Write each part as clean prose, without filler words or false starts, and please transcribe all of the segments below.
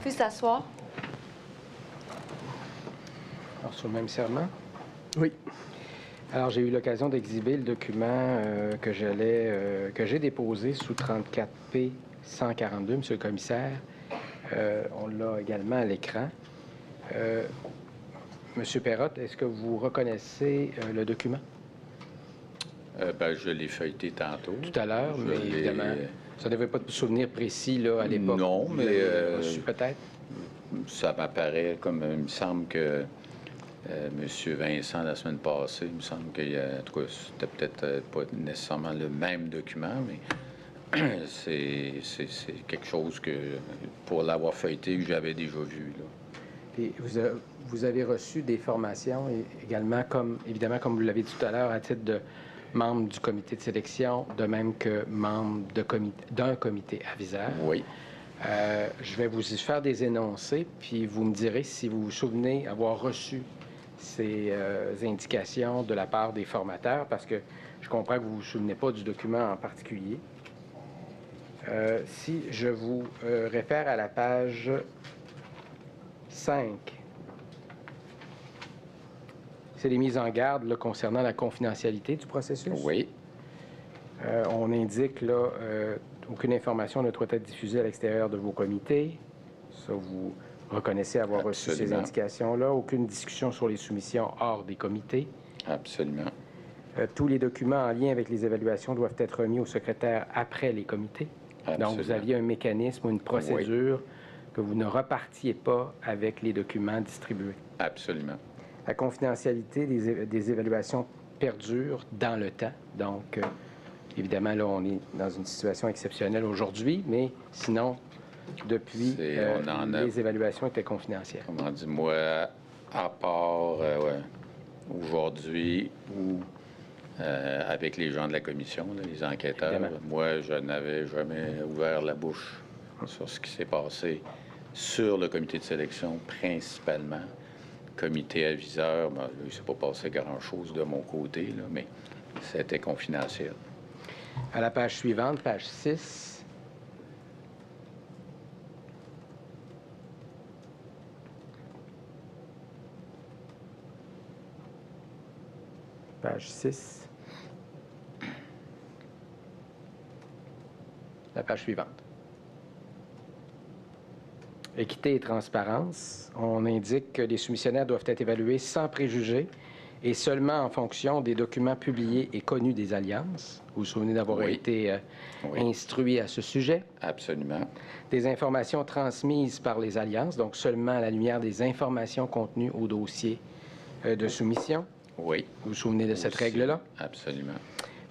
Puis s'asseoir. Alors, sur le même serment? Oui. Alors, j'ai eu l'occasion d'exhiber le document que j'ai déposé sous 34P 142, Monsieur le commissaire. On l'a également à l'écran. Monsieur Perrotte, est-ce que vous reconnaissez le document? Je l'ai feuilleté tantôt. Tout à l'heure, mais évidemment, ça ne devait pas de souvenir précis là, à l'époque. Non, Vous mais... l'avez reçu peut-être? Ça m'apparaît comme... Il me semble que M. Vincent, la semaine passée, il me semble que, en tout cas, c'était peut-être pas nécessairement le même document, mais c'est quelque chose que, pour l'avoir feuilleté, que j'avais déjà vu, là. Et vous avez reçu des formations également, évidemment, comme vous l'avez dit tout à l'heure, à titre de membre du comité de sélection, de même que membre d'un comité aviseur. Oui. Je vais vous y faire des énoncés, puis vous me direz si vous vous souvenez avoir reçu ces indications de la part des formateurs, parce que je comprends que vous ne vous souvenez pas du document en particulier. Si je vous réfère à la page 5, c'est les mises en garde là, concernant la confidentialité du processus. Oui. On indique là, aucune information ne doit être diffusée à l'extérieur de vos comités. Ça, vous reconnaissez avoir reçu ces indications-là. Aucune discussion sur les soumissions hors des comités. Absolument. Tous les documents en lien avec les évaluations doivent être remis au secrétaire après les comités. Absolument. Donc, vous aviez un mécanisme ou une procédure que vous ne repartiez pas avec les documents distribués. Absolument. La confidentialité des évaluations perdure dans le temps. Donc, évidemment, là, on est dans une situation exceptionnelle aujourd'hui, mais sinon, depuis, les évaluations étaient confidentielles. Comment dire, moi, à part aujourd'hui ou avec les gens de la commission, là, les enquêteurs, moi, je n'avais jamais ouvert la bouche sur ce qui s'est passé sur le comité de sélection, principalement. Comité aviseur, là, il ne s'est pas passé grand-chose de mon côté, là, mais c'était confidentiel. À la page suivante, page 6. Page 6. La page suivante. Équité et transparence. On indique que les soumissionnaires doivent être évalués sans préjugés et seulement en fonction des documents publiés et connus des alliances. Vous vous souvenez d'avoir été instruit à ce sujet? Absolument. Des informations transmises par les alliances, donc seulement à la lumière des informations contenues au dossier de soumission. Oui. Vous vous souvenez de cette règle-là? Absolument.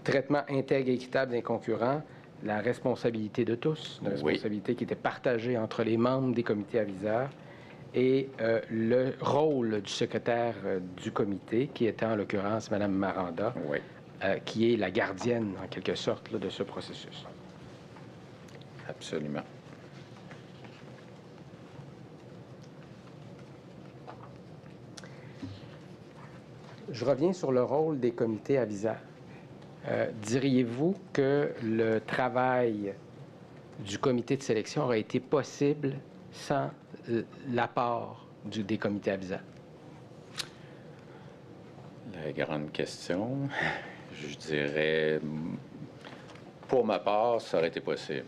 Traitement intègre et équitable des concurrents. La responsabilité de tous, une responsabilité qui était partagée entre les membres des comités aviseurs et le rôle du secrétaire du comité, qui était en l'occurrence Mme Maranda, qui est la gardienne, en quelque sorte, là, de ce processus. Absolument. Je reviens sur le rôle des comités aviseurs. Diriez-vous que le travail du comité de sélection aurait été possible sans l'apport des comités aviseurs? La grande question, je dirais, pour ma part, ça aurait été possible.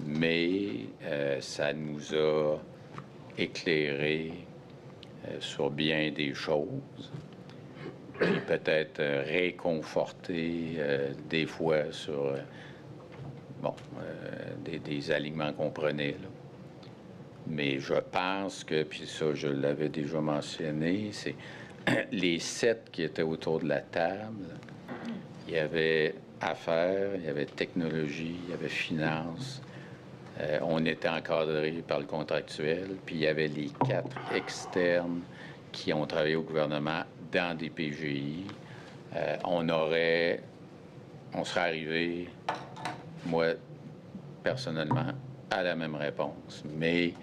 Mais ça nous a éclairé sur bien des choses. Puis peut-être réconforter des fois sur des alignements qu'on prenait. Là. Mais je pense que, puis ça, je l'avais déjà mentionné, c'est les 7 qui étaient autour de la table. Il y avait affaires, il y avait technologie, il y avait finance. On était encadré par le contractuel. Puis il y avait les 4 externes qui ont travaillé au gouvernement dans des PGI. On serait arrivé, moi, personnellement, à la même réponse. Mais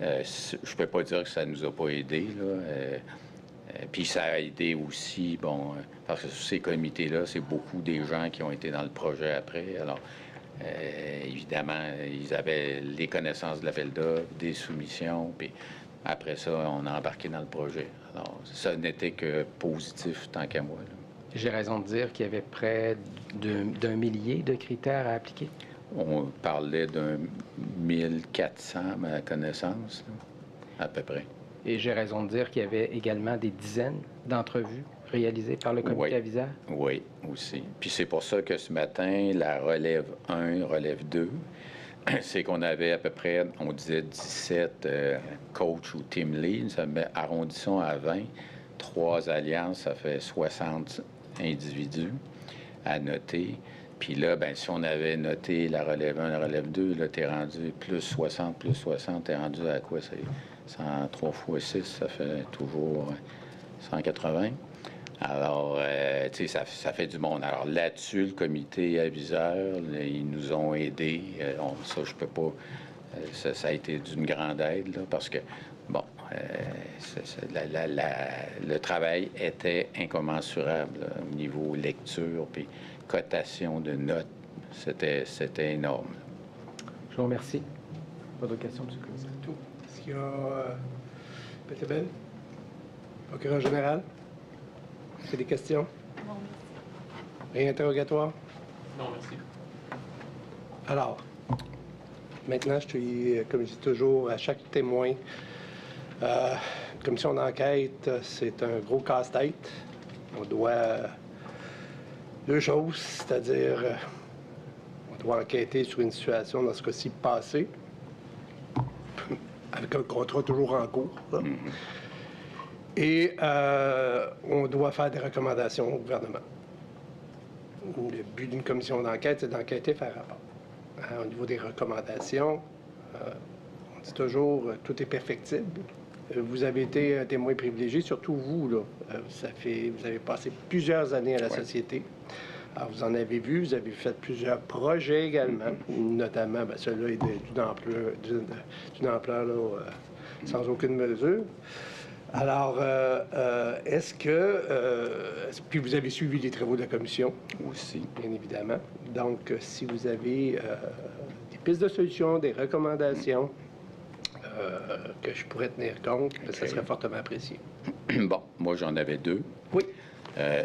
je ne peux pas dire que ça ne nous a pas aidés, là. Puis ça a aidé aussi, parce que ces comités-là, c'est beaucoup des gens qui ont été dans le projet après. Alors, Évidemment, ils avaient les connaissances de l'appel d'offres, des soumissions, puis après ça, on a embarqué dans le projet. Alors, ça n'était que positif tant qu'à moi, là. J'ai raison de dire qu'il y avait près d'un millier de critères à appliquer? On parlait d'un 1400, à ma connaissance, là, à peu près. Et j'ai raison de dire qu'il y avait également des dizaines d'entrevues réalisées par le comité aviseur? Oui, aussi. Puis c'est pour ça que ce matin, la relève 1, relève 2, c'est qu'on avait à peu près, on disait 17 coachs ou team leads, arrondissons à 20. 3 alliances, ça fait 60 individus à noter. Puis là, ben si on avait noté la relève 1, la relève 2, là, t'es rendu plus 60, t'es rendu à quoi? C'est 103 fois 6, ça fait toujours 180. Alors, tu sais, ça fait du monde. Alors là-dessus, le comité aviseur, là, ils nous ont aidés. Ça, je peux pas... ça a été d'une grande aide, là, parce que, bon, le travail était incommensurable là, au niveau lecture puis cotation de notes. C'était énorme. Je vous remercie. Pas d'autres questions, M. le commissaire? Tout. Est-ce qu'il y a... Peter Ben? Procureur général? Est-ce qu'il y a des questions? Non, merci. Réinterrogatoire? Non, merci. Alors, maintenant, je suis, comme je dis toujours, à chaque témoin, commission d'enquête, c'est un gros casse-tête. On doit deux choses, c'est-à-dire on doit enquêter sur une situation, dans ce cas-ci, passée, avec un contrat toujours en cours, là. Et on doit faire des recommandations au gouvernement. Le but d'une commission d'enquête, c'est d'enquêter, faire rapport. Au niveau des recommandations, on dit toujours tout est perfectible. Vous avez été un témoin privilégié, surtout vous, là. Vous avez passé plusieurs années à la société. Alors, vous en avez vu, vous avez fait plusieurs projets également, notamment, bien, celui-là est d'une ampleur là, sans aucune mesure. Alors, est-ce que... puis vous avez suivi les travaux de la commission aussi, bien évidemment. Donc, si vous avez des pistes de solutions, des recommandations que je pourrais tenir compte, ça serait fortement apprécié. Bon, moi, j'en avais 2. Oui.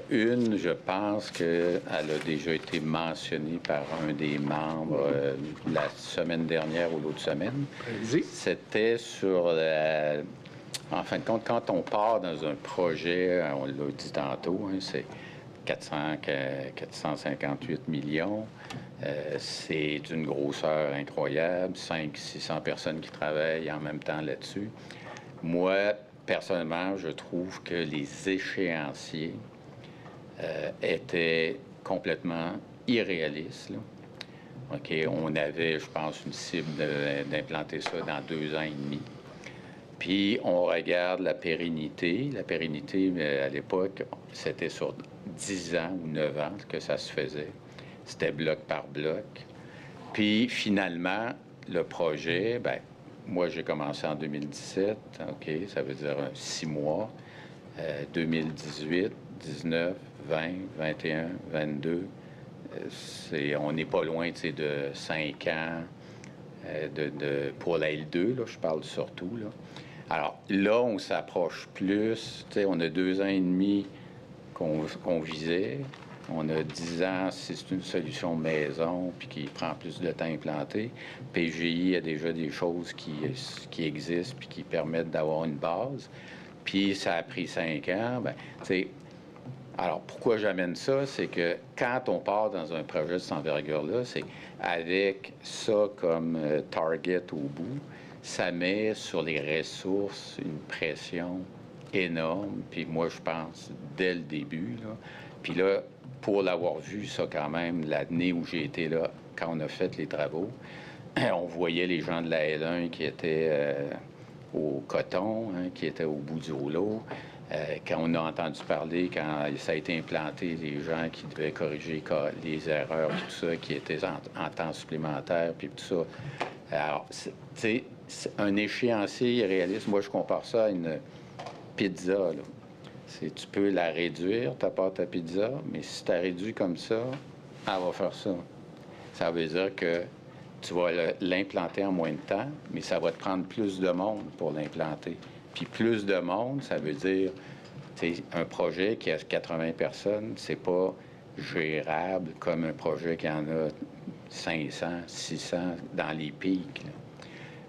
Une, je pense qu'elle a déjà été mentionnée par un des membres la semaine dernière ou l'autre semaine. Allez-y. C'était sur la... En fin de compte, quand on part dans un projet, on l'a dit tantôt, hein, c'est 458 millions. C'est d'une grosseur incroyable, 500-600 personnes qui travaillent en même temps là-dessus. Moi, personnellement, je trouve que les échéanciers étaient complètement irréalistes, là. OK, on avait, je pense, une cible d'implanter ça dans 2 ans et demi. Puis, on regarde la pérennité. La pérennité, à l'époque, c'était sur 10 ans ou 9 ans que ça se faisait. C'était bloc par bloc. Puis, finalement, le projet, bien, moi, j'ai commencé en 2017. OK, ça veut dire 6 mois. 2018, 19, 20, 21, 22. On n'est pas loin, tu sais, de 5 ans pour la L2, là, je parle surtout, là. Alors, là, on s'approche plus. Tu sais, on a 2 ans et demi qu'on visait. On a 10 ans si c'est une solution maison puis qui prend plus de temps à implanter. PGI a déjà des choses qui existent puis qui permettent d'avoir une base. Puis ça a pris 5 ans. Bien, tu sais, alors, pourquoi j'amène ça? C'est que quand on part dans un projet de cette envergure-là, c'est avec ça comme target au bout, ça met sur les ressources une pression énorme. Puis moi, je pense, dès le début, là. Puis là, pour l'avoir vu, ça quand même, l'année où j'ai été là, quand on a fait les travaux, on voyait les gens de la L1 qui étaient au coton, hein, qui étaient au bout du rouleau. Quand on a entendu parler, quand ça a été implanté, les gens qui devaient corriger les erreurs, puis tout ça, qui étaient en temps supplémentaire, puis tout ça. Alors, tu sais, un échéancier irréaliste, moi, je compare ça à une pizza, là. Tu peux la réduire, ta pâte à pizza, mais si tu la réduis comme ça, elle va faire ça. ça veut dire que tu vas l'implanter en moins de temps, mais ça va te prendre plus de monde pour l'implanter. Puis plus de monde, ça veut dire, tu sais, un projet qui a 80 personnes, c'est pas gérable comme un projet qui en a 500, 600 dans les pics, là.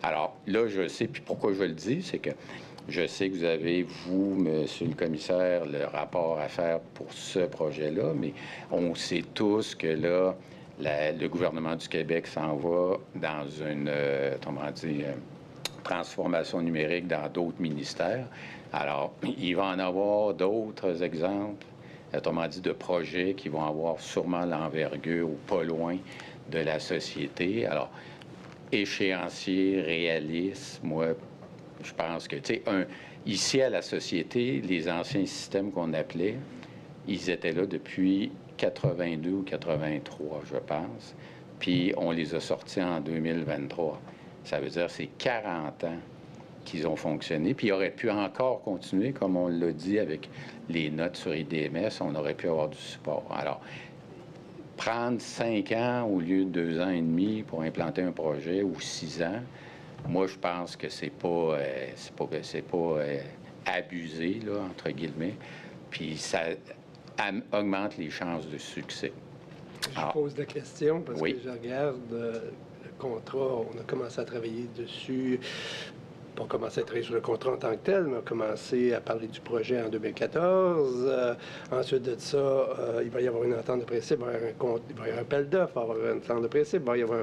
Alors, là, je sais, puis pourquoi je le dis, c'est que je sais que vous avez, vous, monsieur le commissaire, le rapport à faire pour ce projet-là, mais on sait tous que là, le gouvernement du Québec s'en va dans une, comment dire, transformation numérique dans d'autres ministères. Alors, il va en avoir d'autres exemples, autrement dit, de projets qui vont avoir sûrement l'envergure ou pas loin de la société. Alors, échéancier, réaliste, moi, je pense que, tu sais, ici à la société, les anciens systèmes qu'on appelait, ils étaient là depuis 82 ou 83, je pense, puis on les a sortis en 2023. Ça veut dire que c'est 40 ans qu'ils ont fonctionné, puis ils auraient pu encore continuer, comme on l'a dit avec les notes sur IDMS, on aurait pu avoir du support. Alors, prendre 5 ans au lieu de 2 ans et demi pour implanter un projet ou 6 ans, moi, je pense que c'est pas abusé, là, entre guillemets, puis ça augmente les chances de succès. Je pose la question parce oui. que je regarde le contrat, on a commencé à travailler dessus. On a commencé à travailler sur le contrat en tant que tel, mais on a commencé à parler du projet en 2014. Ensuite de ça, il va y avoir une entente de principe, il va y avoir un appel d'offres, il va y avoir une entente de principe, il va y avoir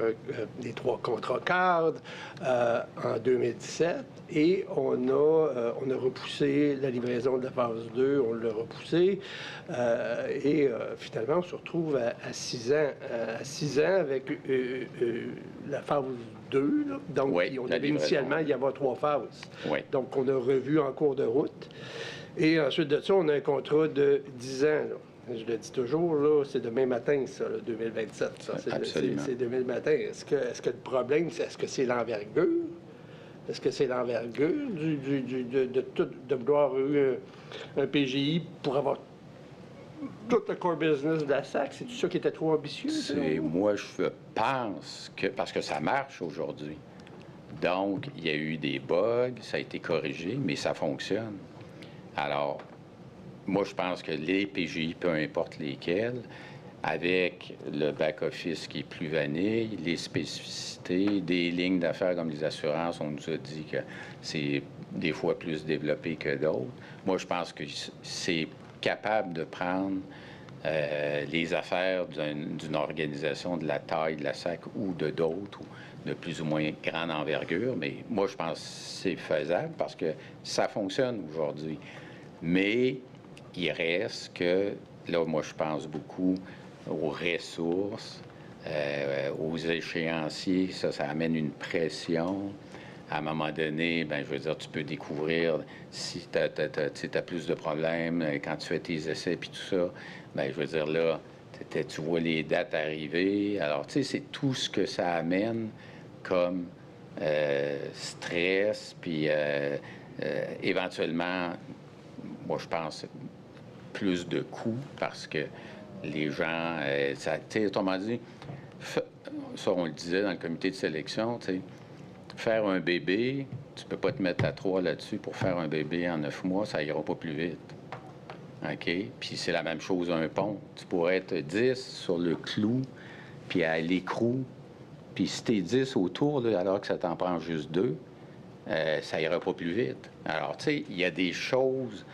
les 3 contrats cadres en 2017. Et on a repoussé la livraison de la phase 2, on l'a repoussé. Finalement, on se retrouve à 6 ans. À 6 ans avec la phase 2. Là. Donc, oui, on devait initialement y avoir 3 phases. Oui. Donc, on a revu en cours de route. Et ensuite de ça, on a un contrat de 10 ans. Là. Je le dis toujours, là, c'est demain matin, ça, là, 2027. Ça. C'est demain matin. Est-ce que le problème, est-ce que c'est l'envergure? Est-ce que c'est l'envergure de vouloir avoir un PGI pour avoir tout le core business de la SAC? C'est tout ça qui était trop ambitieux? Moi, je pense que, parce que ça marche aujourd'hui. Donc, il y a eu des bugs, ça a été corrigé, mais ça fonctionne. Alors, moi, je pense que les PGI, peu importe lesquels, avec le back-office qui est plus vanille, les spécificités, des lignes d'affaires comme les assurances, on nous a dit que c'est des fois plus développé que d'autres. Moi, je pense que c'est capable de prendre les affaires d'une organisation de la taille de la SAC ou de d'autres, ou de plus ou moins grande envergure, mais moi, je pense que c'est faisable parce que ça fonctionne aujourd'hui. Mais il reste que, là, moi, je pense beaucoup aux ressources, aux échéanciers, ça amène une pression. À un moment donné, bien, je veux dire, tu peux découvrir si tu as plus de problèmes quand tu fais tes essais puis tout ça. Bien, je veux dire, là, tu vois les dates arriver. Alors, tu sais, c'est tout ce que ça amène comme stress, puis éventuellement, moi, je pense, plus de coûts parce que les gens, autrement dit, ça, on le disait dans le comité de sélection, tu sais, faire un bébé, tu peux pas te mettre à 3 là-dessus pour faire un bébé en 9 mois, ça ira pas plus vite. OK? Puis c'est la même chose un pont. Tu pourrais être 10 sur le clou, puis à l'écrou, puis si t'es 10 autour, là, alors que ça t'en prend juste 2, ça ira pas plus vite. Alors, tu sais, il y a des choses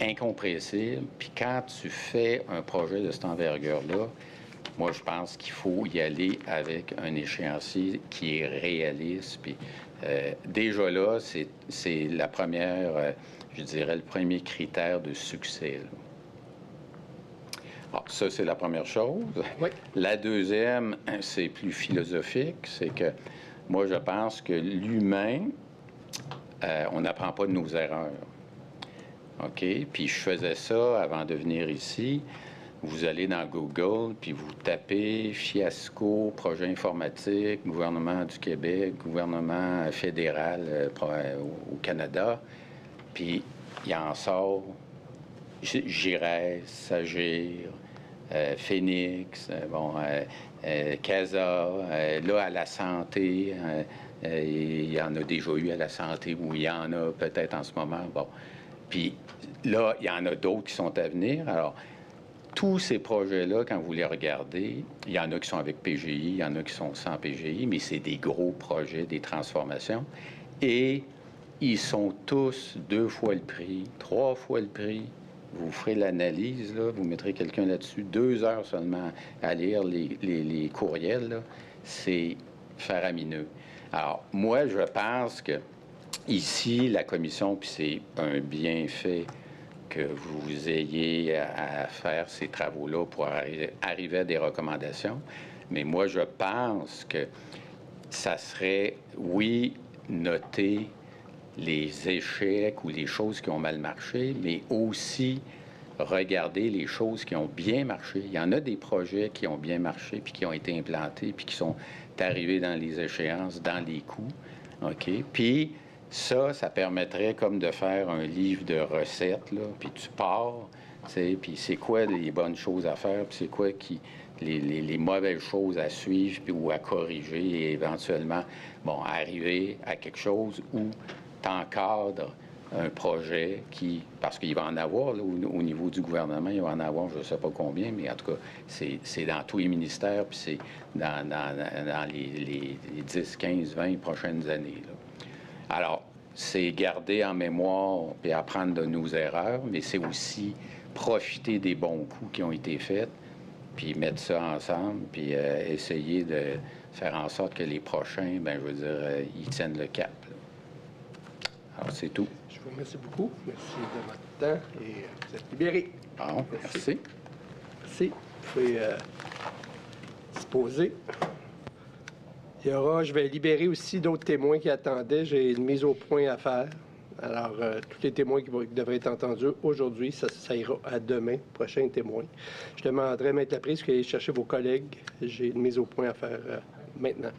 incompressibles, puis quand tu fais un projet de cette envergure-là, moi, je pense qu'il faut y aller avec un échéancier qui est réaliste. Puis déjà là, c'est la première, je dirais, le premier critère de succès. Alors, ça, c'est la première chose. Oui. La deuxième, c'est plus philosophique. C'est que moi, je pense que l'humain, on n'apprend pas de nos erreurs. OK? Puis je faisais ça avant de venir ici. Vous allez dans Google, puis vous tapez fiasco, projet informatique, gouvernement du Québec, gouvernement fédéral au Canada, puis il en sort GIRES, SAGIR, Phoenix, CASA, là, à la santé, il y en a déjà eu à la santé, ou il y en a peut-être en ce moment. Bon. Puis là, il y en a d'autres qui sont à venir. Alors, tous ces projets-là, quand vous les regardez, il y en a qui sont avec PGI, il y en a qui sont sans PGI, mais c'est des gros projets, des transformations. Et ils sont tous 2 fois le prix, 3 fois le prix. Vous ferez l'analyse, là, vous mettrez quelqu'un là-dessus, 2 heures seulement à lire les courriels, là. C'est faramineux. Alors, moi, je pense que ici, la commission, puis c'est un bienfait que vous ayez à faire ces travaux-là pour arriver à des recommandations. Mais moi, je pense que ça serait, oui, noter les échecs ou les choses qui ont mal marché, mais aussi regarder les choses qui ont bien marché. Il y en a des projets qui ont bien marché, puis qui ont été implantés, puis qui sont arrivés dans les échéances, dans les coûts. OK? Puis ça permettrait comme de faire un livre de recettes, là, puis tu pars, tu sais, puis c'est quoi les bonnes choses à faire, puis c'est quoi les mauvaises choses à suivre puis, ou à corriger et éventuellement, bon, arriver à quelque chose où t'encadres un projet qui, parce qu'il va en avoir, là, au niveau du gouvernement, il va en avoir, je ne sais pas combien, mais en tout cas, c'est dans tous les ministères, puis c'est dans les 10, 15, 20 prochaines années, là. Alors, c'est garder en mémoire et apprendre de nos erreurs, mais c'est aussi profiter des bons coups qui ont été faits, puis mettre ça ensemble, puis essayer de faire en sorte que les prochains, bien, je veux dire, ils tiennent le cap, là. Alors, c'est tout. Je vous remercie beaucoup. Merci de votre temps et vous êtes libérés. Bon, merci. Merci. Vous pouvez se poser. Je vais libérer aussi d'autres témoins qui attendaient. J'ai une mise au point à faire. Alors, tous les témoins qui devraient être entendus aujourd'hui, ça ira à demain, prochain témoin. Je demanderai à Maître Laprise qu'elle aille chercher vos collègues. J'ai une mise au point à faire maintenant.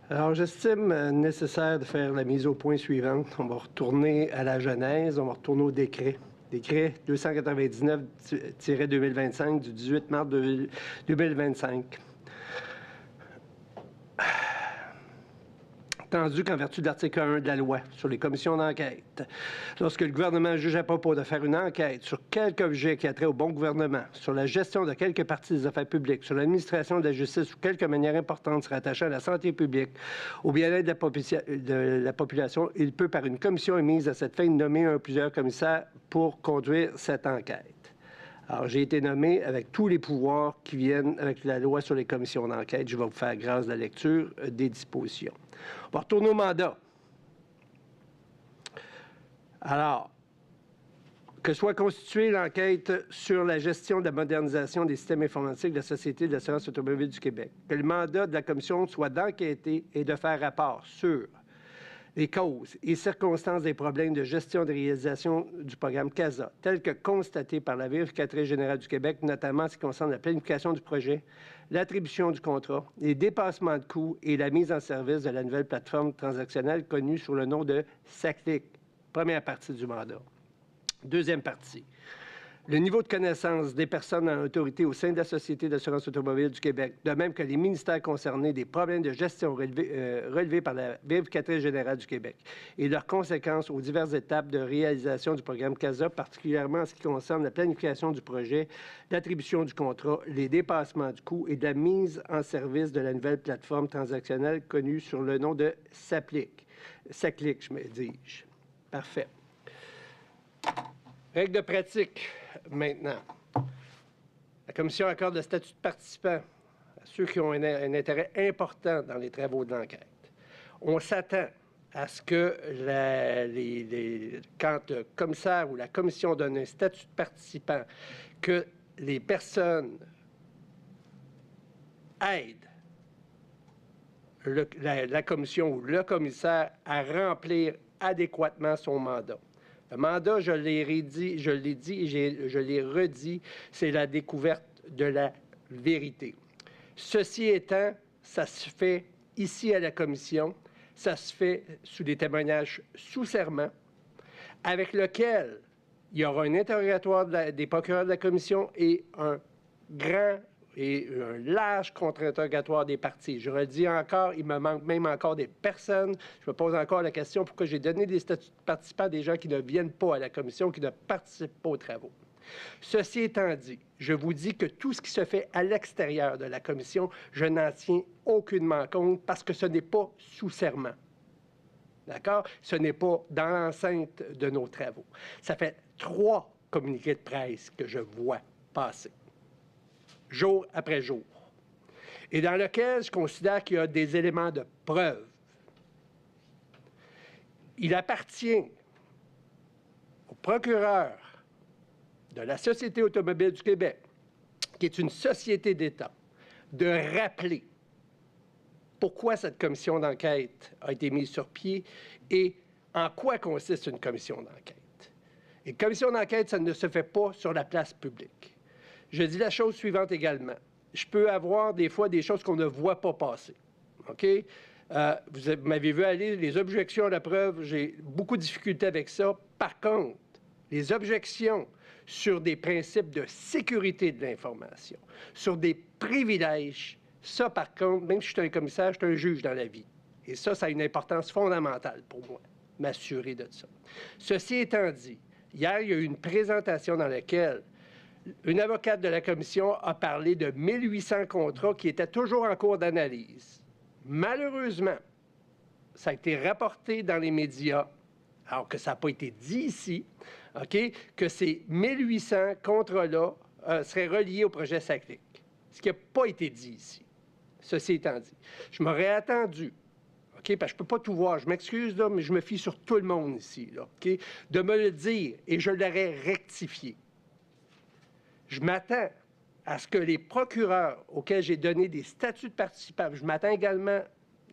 Alors, j'estime nécessaire de faire la mise au point suivante. On va retourner à la genèse, on va retourner au décret. Décret 299-2025 du 18 mars 2025. Entendu qu'en vertu de l'article 1 de la loi sur les commissions d'enquête, lorsque le gouvernement juge à propos de faire une enquête sur quelque objet qui a trait au bon gouvernement, sur la gestion de quelque partie des affaires publiques, sur l'administration de la justice ou quelque manière importante se rattachant à la santé publique, au bien-être de la population, il peut, par une commission émise à cette fin, nommer un ou plusieurs commissaires pour conduire cette enquête. Alors, j'ai été nommé avec tous les pouvoirs qui viennent avec la loi sur les commissions d'enquête. Je vais vous faire grâce de la lecture des dispositions. On va retourner au mandat. Alors, que soit constituée l'enquête sur la gestion de la modernisation des systèmes informatiques de la Société de l'assurance automobile du Québec. Que le mandat de la commission soit d'enquêter et de faire rapport sur les causes et circonstances des problèmes de gestion de réalisation du programme CASA, tels que constatés par la vérificatrice générale du Québec, notamment en ce qui concerne la planification du projet, l'attribution du contrat, les dépassements de coûts et la mise en service de la nouvelle plateforme transactionnelle connue sous le nom de SACLIC. Première partie du mandat. Deuxième partie. Le niveau de connaissance des personnes en autorité au sein de la Société d'assurance automobile du Québec, de même que les ministères concernés des problèmes de gestion relevés par la vérificatrice générale du Québec et leurs conséquences aux diverses étapes de réalisation du programme CASA, particulièrement en ce qui concerne la planification du projet, l'attribution du contrat, les dépassements du coût et de la mise en service de la nouvelle plateforme transactionnelle connue sous le nom de SACLIC. SACLIC, je me dis-je. Parfait. Règle de pratique, maintenant. La Commission accorde le statut de participant à ceux qui ont un intérêt important dans les travaux de l'enquête. On s'attend à ce que quand le commissaire ou la commission donne un statut de participant, que les personnes aident la commission ou le commissaire à remplir adéquatement son mandat. Le mandat, je l'ai dit et je l'ai redit, c'est la découverte de la vérité. Ceci étant, ça se fait ici à la commission, ça se fait sous des témoignages sous serment, avec lequel il y aura un interrogatoire des procureurs de la commission et un large contre-interrogatoire des parties. Je redis encore, il me manque même encore des personnes. Je me pose encore la question pourquoi j'ai donné des statuts de participants à des gens qui ne viennent pas à la commission, qui ne participent pas aux travaux. Ceci étant dit, je vous dis que tout ce qui se fait à l'extérieur de la commission, je n'en tiens aucunement compte parce que ce n'est pas sous serment. D'accord? Ce n'est pas dans l'enceinte de nos travaux. Ça fait 3 communiqués de presse que je vois passer, jour après jour, et dans lequel je considère qu'il y a des éléments de preuve. Il appartient au procureur de la Société automobile du Québec, qui est une société d'État, de rappeler pourquoi cette commission d'enquête a été mise sur pied et en quoi consiste une commission d'enquête. Une commission d'enquête, ça ne se fait pas sur la place publique. Je dis la chose suivante également. Je peux avoir des fois des choses qu'on ne voit pas passer. OK? Vous m'avez vu aller, les objections à la preuve, j'ai beaucoup de difficultés avec ça. Par contre, les objections sur des principes de sécurité de l'information, sur des privilèges, ça, par contre, même si je suis un commissaire, je suis un juge dans la vie. Et ça a une importance fondamentale pour moi, m'assurer de ça. Ceci étant dit, hier, il y a eu une présentation dans laquelle une avocate de la commission a parlé de 1800 contrats qui étaient toujours en cours d'analyse. Malheureusement, ça a été rapporté dans les médias, alors que ça n'a pas été dit ici, OK, que ces 1800 contrats-là seraient reliés au projet SACLIC, ce qui n'a pas été dit ici. Ceci étant dit, je m'aurais attendu, OK, parce que je ne peux pas tout voir, je m'excuse, là, mais je me fie sur tout le monde ici, là, OK, de me le dire et je l'aurais rectifié. Je m'attends à ce que les procureurs auxquels j'ai donné des statuts de participants, je m'attends également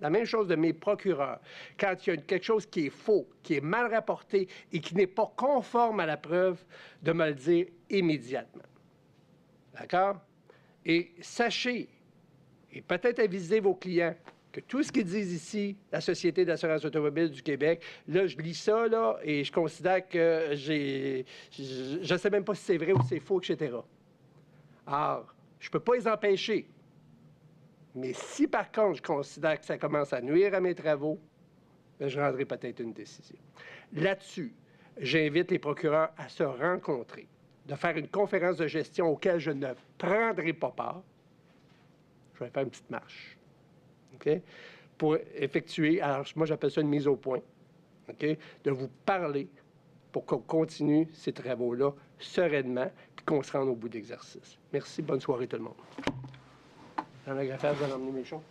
la même chose de mes procureurs, quand il y a quelque chose qui est faux, qui est mal rapporté et qui n'est pas conforme à la preuve, de me le dire immédiatement. D'accord? Et sachez, et peut-être avisez vos clients, que tout ce qu'ils disent ici, la Société d'assurance automobile du Québec, là, je lis ça, là, et je considère que je ne sais même pas si c'est vrai ou si c'est faux, etc. Alors, je ne peux pas les empêcher. Mais si, par contre, je considère que ça commence à nuire à mes travaux, bien, je rendrai peut-être une décision. Là-dessus, j'invite les procureurs à se rencontrer, de faire une conférence de gestion auquel je ne prendrai pas part. Je vais faire une petite marche. OK? Pour effectuer, alors moi j'appelle ça une mise au point, OK? De vous parler pour qu'on continue ces travaux-là sereinement et qu'on se rende au bout d'exercice. Merci, bonne soirée tout le monde. Madame la greffière, vous allez emmener mes choses?